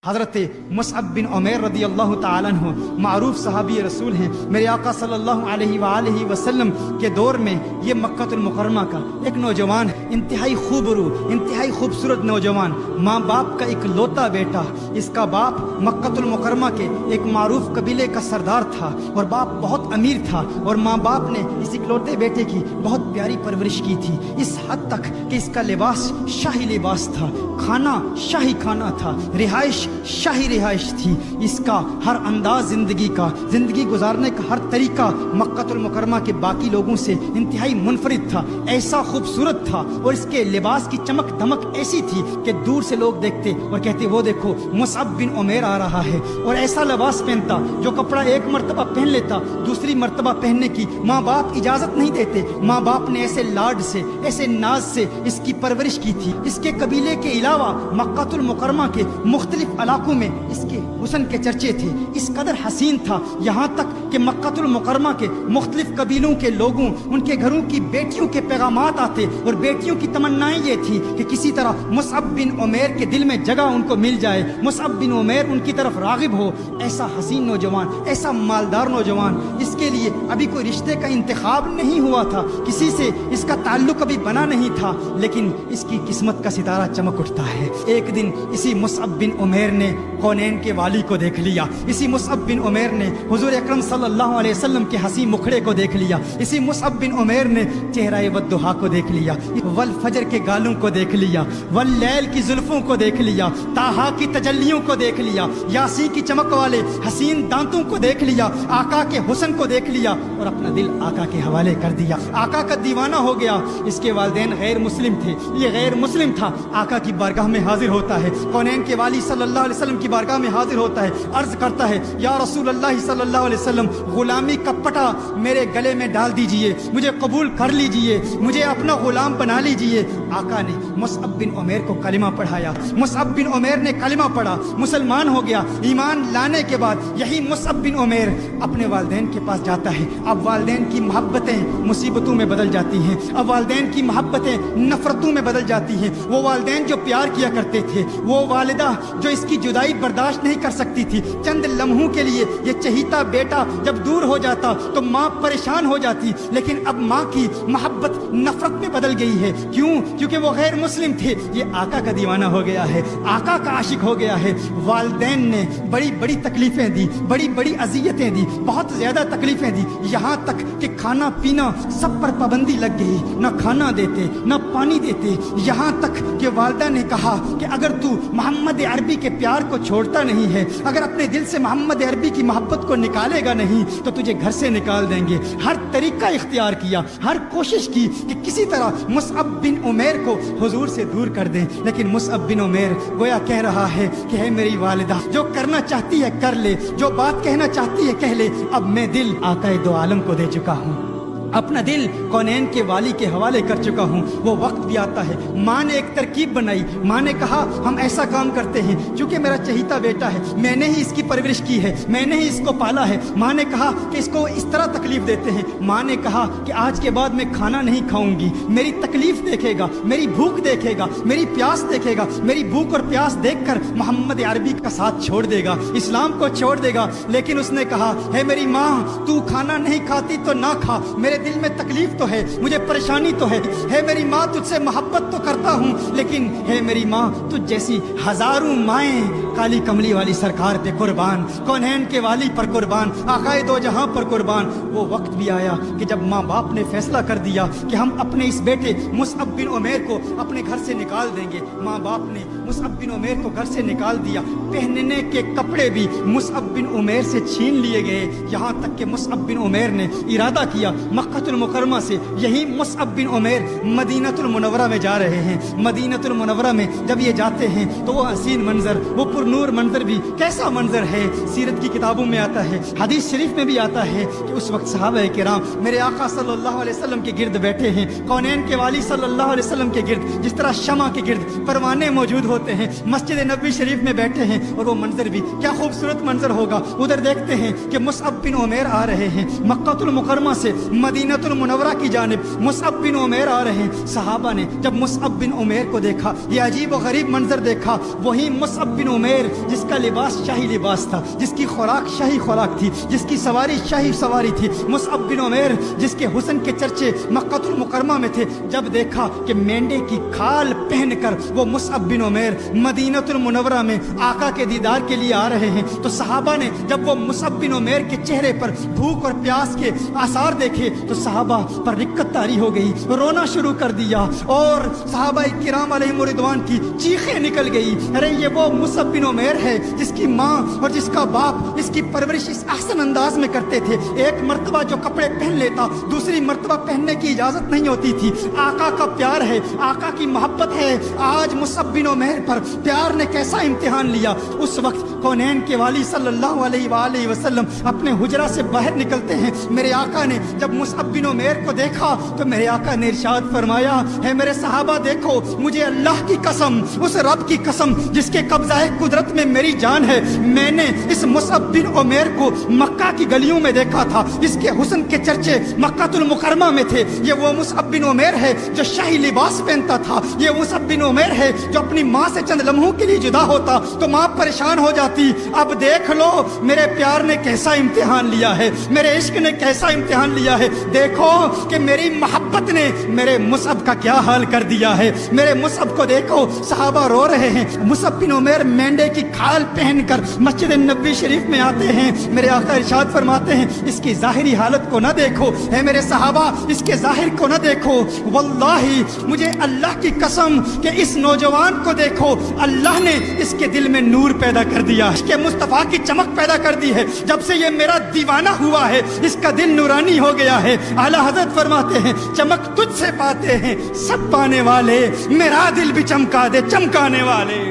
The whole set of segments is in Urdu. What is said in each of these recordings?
حضرت مصعب بن عمیر رضی اللہ تعالیٰ عنہ معروف صحابی رسول ہیں۔ میرے آقا صلی اللہ علیہ وآلہ وسلم کے دور میں یہ مکہ المکرمہ کا ایک نوجوان، انتہائی خوبرو، انتہائی خوبصورت نوجوان، ماں باپ کا ایک لوتا بیٹا۔ اس کا باپ مکہ المکرمہ کے ایک معروف قبیلے کا سردار تھا اور باپ بہت امیر تھا، اور ماں باپ نے اس اکلوتے بیٹے کی بہت پیاری پرورش کی تھی، اس حد تک کہ اس کا لباس شاہی لباس تھا، کھانا شاہی کھانا تھا، رہائش شاہی رہائش تھی۔ اس کا ہر انداز زندگی گزارنے کا ہر طریقہ مکہ المکرمہ کے باقی لوگوں سے انتہائی منفرد تھا، ایسا خوبصورت تھا، اور اس کے لباس کی چمک دمک ایسی تھی کہ دور سے لوگ دیکھتے اور کہتے وہ دیکھو مصعب بن عمیر آ رہا ہے، اور ایسا لباس پہنتا جو کپڑا ایک مرتبہ پہن لیتا دوسری مرتبہ پہننے کی ماں باپ اجازت نہیں دیتے۔ ماں باپ نے ایسے لاڈ سے، ایسے ناز سے اس کی پرورش کی تھی۔ اس کے قبیلے کے علاوہ مکہ المکرمہ کے مختلف علاقوں میں اس کے حسن کے چرچے تھے، اس قدر حسین تھا، یہاں تک کہ مکہ المکرمہ کے مختلف قبیلوں کے لوگوں، ان کے گھروں کی بیٹیوں کے پیغامات آتے، اور بیٹیوں کی تمنائیں یہ تھی کہ کسی طرح مصعب بن عمیر کے دل میں جگہ ان کو مل جائے، مصعب بن عمیر ان کی طرف راغب ہو۔ ایسا حسین نوجوان، ایسا مالدار نوجوان، اس کے لیے ابھی کوئی رشتے کا انتخاب نہیں ہوا تھا، کسی سے اس کا تعلق ابھی بنا نہیں تھا، لیکن اس کی قسمت کا ستارہ چمک اٹھتا ہے۔ ایک دن اسی مصعب بن عمیر نے کونین کے والی کو دیکھ لیا، اسی مصعب بن عمیر نے حضور اکرم صلی اللہ علیہ وسلم کے حسین مکھڑے کو دیکھ لیا، اسی مصعب بن عمیر نے چہرہ والضحیٰ کو دیکھ لیا، والفجر کے گالوں کو دیکھ لیا، واللیل کی زلفوں کو دیکھ لیا، طٰہٰ کی تجلیوں کو دیکھ لیا، یاسین کی چمک والے حسین دانتوں کو دیکھ لیا، آقا کے حسن کو دیکھ لیا، اور اپنا دل آقا کے حوالے کر دیا، آقا کا دیوانہ ہو گیا۔ اس کے والدین غیر مسلم تھے، یہ غیر مسلم تھا، آقا کی بارگاہ میں حاضر ہوتا ہے، کونین کے والی صلی اللہ علیہ وسلم کی بارگاہ میں حاضر ہوتا ہے، عرض کرتا ہے یا رسول اللہ صلی اللہ علیہ وسلم، غلامی کا پٹا میرے گلے میں ڈال دیجئے، مجھے قبول کر لیجئے، مجھے اپنا غلام بنا لیجئے۔ آقا نے مصعب بن عمیر کو کلمہ پڑھایا، مصعب بن عمیر نے کلمہ پڑھا، مسلمان ہو گیا۔ ایمان لانے کے بعد یہی مصعب بن عمیر اپنے والدین کے پاس جاتا ہے۔ اب والدین کی محبتیں مصیبتوں میں بدل جاتی ہیں، اب والدین کی محبتیں نفرتوں میں بدل جاتی ہیں۔ وہ والدین جو پیار کیا کرتے تھے، وہ والدہ جو اس کی جدائی برداشت نہیں کر سکتی تھی، چند لمحوں کے لیے یہ چہیتا بیٹا جب دور ہو جاتا تو ماں پریشان ہو جاتی، لیکن اب ماں کی محبت نفرت میں بدل گئی ہے۔ کیوں؟ کیونکہ وہ غیر مسلم تھے، یہ آقا کا دیوانہ ہو گیا ہے، آقا کا عاشق ہو گیا ہے۔ والدین نے بڑی بڑی تکلیفیں دی، بڑی بڑی اذیتیں دی، بہت زیادہ تکلیفیں دی، یہاں تک کہ کھانا پینا سب پر پابندی لگ گئی، نہ کھانا دیتے نہ پانی دیتے، یہاں تک کہ والدہ نے کہا کہ اگر تو محمد عربی کے پیار کو چھوڑتا نہیں ہے، اگر اپنے دل سے محمد عربی کی محبت کو نکالے گا نہیں تو تجھے گھر سے نکال دیں گے۔ ہر طریقہ اختیار کیا، ہر کوشش کی کہ کسی طرح مصعب بن عمیر کو حضور سے دور کر دیں، لیکن مصعب بن عمیر گویا کہہ رہا ہے کہ ہے میری والدہ، جو کرنا چاہتی ہے کر لے، جو بات کہنا چاہتی ہے کہہ لے، اب میں دل آقا دو عالم کو دے چکا ہوں، اپنا دل کونین کے والی کے حوالے کر چکا ہوں۔ وہ وقت بھی آتا ہے، ماں نے ایک ترکیب بنائی، ماں نے کہا ہم ایسا کام کرتے ہیں، چونکہ میرا چہیتا بیٹا ہے، میں نے ہی اس کی پرورش کی ہے، میں نے ہی اس کو پالا ہے، ماں نے کہا کہ اس کو اس طرح تکلیف دیتے ہیں، ماں نے کہا کہ آج کے بعد میں کھانا نہیں کھاؤں گی، میری تکلیف دیکھے گا، میری بھوک دیکھے گا، میری پیاس دیکھے گا، میری بھوک اور پیاس دیکھ کر محمد عربی کا ساتھ چھوڑ دے گا، اسلام کو چھوڑ دے گا۔ لیکن اس نے کہا ہے میری ماں، تو کھانا نہیں کھاتی تو نہ کھا، میرے دل میں تکلیف تو ہے، مجھے پریشانی تو ہے میری ماں، تجھ سے محبت تو کرتا ہوں، لیکن ہے میری ماں تجھ جیسی ہزاروں مائیں کالی کملی والی سرکار پہ قربان، کونین کے والی پر قربان، آقائے دو جہاں پر قربان۔ وہ وقت بھی آیا کہ جب ماں باپ نے فیصلہ کر دیا کہ ہم اپنے اس بیٹے مصعب بن عمیر کو اپنے گھر سے نکال دیں گے۔ ماں باپ نے مصعب بن عمیر کو گھر سے نکال دیا، پہننے کے کپڑے بھی مصعب بن عمیر سے چھین لیے گئے، یہاں تک کہ مصعب بن عمیر نے ارادہ کیا مکہ المکرمہ سے یہی مصعب بن عمیر مدینہ المنورہ میں جا رہے ہیں۔ مدینہ المنورہ میں جب یہ جاتے ہیں تو وہ حسین منظر، وہ پرنور منظر بھی کیسا منظر ہے، سیرت کی کتابوں میں آتا ہے، حدیث شریف میں بھی آتا ہے کہ اس وقت صحابہ کرام میرے آقا صلی اللہ علیہ وسلم کے گرد بیٹھے ہیں، کونین کے والی صلی اللہ علیہ وسلم کے گرد جس طرح شمع کے گرد پروانے موجود ہوتے ہیں، مسجد نبوی شریف میں بیٹھے ہیں، اور وہ منظر بھی کیا خوبصورت منظر ہوگا۔ ادھر دیکھتے ہیں کہ مصعب بن عمیر آ رہے ہیں، مکہ المکرمہ سے مدینہ المنورہ کی جانب مصعب بن عمیر آ رہے ہیں۔ صحابہ نے جب مصعب بن عمیر کو دیکھا، یہ عجیب و غریب منظر دیکھا، وہی مصعب بن عمیر عمیر جس کا لباس شاہی لباس تھا، جس کی خوراک شاہی خوراک تھی، جس کی سواری شاہی سواری تھی، مصعب بن عمیر جس کے حسن کے چرچے مکہ المکرمہ میں تھے، جب دیکھا کہ مینڈے کی کھال پہن کر وہ مصعب بن عمیر مدینہ المنورہ میں آقا کے دیدار کے لیے آ رہے ہیں، تو صحابہ نے جب وہ مصعب بن عمیر کے چہرے پر بھوک اور پیاس کے آثار دیکھے تو صحابہ پر رکت طاری ہو گئی، رونا شروع کر دیا، اور صحابہ کرام علیہم رضوان کی چیخیں نکل گئی، ارے یہ وہ مصعب بن عمیر ہے جس کی ماں اور جس کا باپ اس کی پرورش اس احسن انداز میں کرتے تھے، ایک مرتبہ جو کپڑے پہن لیتا دوسری مرتبہ پہننے کی اجازت نہیں ہوتی تھی، آقا کا پیار ہے، آقا کی محبت ہے، آج مصعب بن عمیر پر پیار نے کیسا امتحان لیا۔ اس وقت کونین کے والی صلی اللہ علیہ وآلہ وسلم اپنے حجرہ سے باہر نکلتے ہیں، میرے آقا نے جب مصعب بن عمیر کو دیکھا تو میرے آقا نے ارشاد فرمایا، ہے میرے صحابہ دیکھو، مجھے اللہ کی قسم، اس رب کی قسم جس کے قبضہ قدرت میں میری جان ہے، میں نے اس مصعب بن عمیر کو مکہ کی گلیوں میں دیکھا تھا، اس کے حسن کے چرچے مکہ المکرمہ میں تھے، یہ وہ مصعب بن عمیر ہے جو شاہی لباس پہنتا تھا، یہ مصعب بن عمیر ہے جو اپنی ماں سے چند لمحوں کے لیے جدا ہوتا تو ماں پریشان ہو جاتی، اب دیکھ لو میرے پیار نے کیسا امتحان لیا ہے، میرے عشق نے کیسا امتحان لیا ہے، دیکھو کہ میری محبت نے میرے مصعب کا کیا حال کر دیا ہے، میرے مصعب کو دیکھو، صحابہ رو رہے ہیں، مصعب بن عمیر مینڈے کی کھال پہن کر مسجد نبوی شریف میں آتے ہیں، میرے آقا ارشاد فرماتے ہیں اس کی ظاہری حالت کو نہ دیکھو، اے میرے صحابہ اس کے ظاہر کو نہ دیکھو، واللہ مجھے اللہ کی قسم کہ اس نوجوان کو دیکھو، اللہ نے اس کے دل میں نور پیدا کر دیا، اس کے مصطفیٰ کی چمک پیدا کر دی ہے، جب سے یہ میرا دیوانہ ہوا ہے اس کا دل نورانی ہو گیا ہے، اعلیٰ حضرت فرماتے ہیں چمک تجھ سے پاتے ہیں سب پانے والے، میرا دل بھی چمکا دے چمکانے والے۔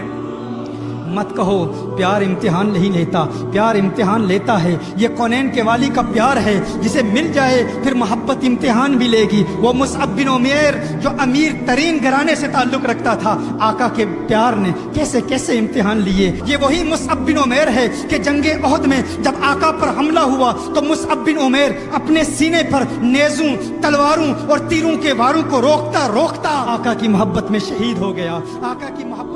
مت کہو پیار امتحان نہیں لیتا، پیار امتحان لیتا ہے، یہ کونین کے والی کا پیار ہے، جسے مل جائے پھر محبت امتحان بھی لے گی۔ وہ مصعب بن عمیر جو امیر ترین گھرانے سے تعلق رکھتا تھا، آقا کے پیار نے کیسے کیسے امتحان لیے۔ یہ وہی مصعب بن عمیر ہے کہ جنگ احد میں جب آقا پر حملہ ہوا تو مصعب بن عمیر اپنے سینے پر نیزوں، تلواروں اور تیروں کے واروں کو روکتا روکتا آقا کی محبت میں شہید ہو گیا، آقا کی محبت